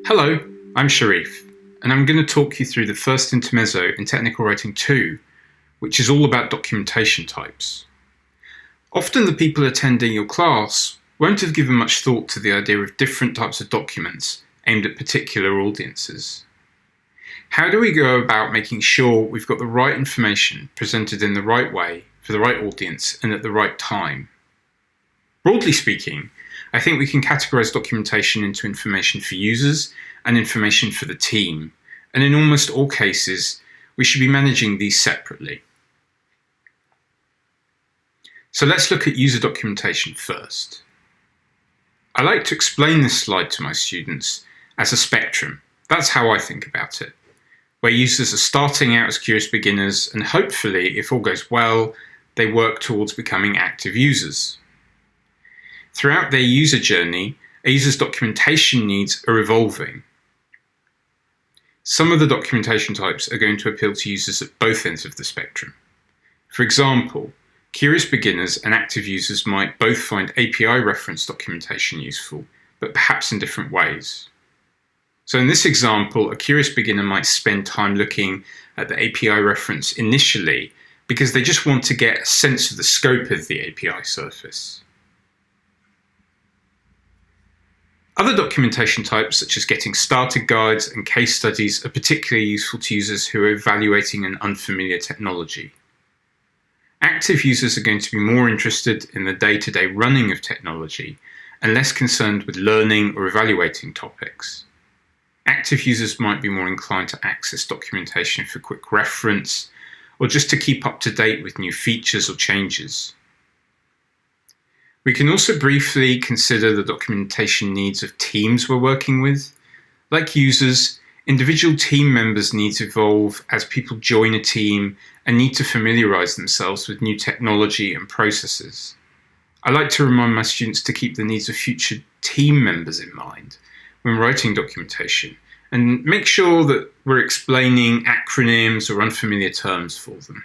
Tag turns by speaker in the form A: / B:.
A: Hello, I'm Sharif, and I'm going to talk you through the first Intermezzo in Technical Writing 2, which is all about documentation types. Often the people attending your class won't have given much thought to the idea of different types of documents aimed at particular audiences. How do we go about making sure we've got the right information presented in the right way for the right audience and at the right time? Broadly speaking, I think we can categorize documentation into information for users and information for the team, and in almost all cases, we should be managing these separately. So let's look at user documentation first. I like to explain this slide to my students as a spectrum. That's how I think about it, where users are starting out as curious beginners and hopefully, if all goes well, they work towards becoming active users. Throughout their user journey, a user's documentation needs are evolving. Some of the documentation types are going to appeal to users at both ends of the spectrum. For example, curious beginners and active users might both find API reference documentation useful, but perhaps in different ways. So in this example, a curious beginner might spend time looking at the API reference initially because they just want to get a sense of the scope of the API surface. Other documentation types, such as getting started guides and case studies, are particularly useful to users who are evaluating an unfamiliar technology. Active users are going to be more interested in the day-to-day running of technology and less concerned with learning or evaluating topics. Active users might be more inclined to access documentation for quick reference or just to keep up to date with new features or changes. We can also briefly consider the documentation needs of teams we're working with. Like users, individual team members' needs evolve as people join a team and need to familiarize themselves with new technology and processes. I like to remind my students to keep the needs of future team members in mind when writing documentation and make sure that we're explaining acronyms or unfamiliar terms for them.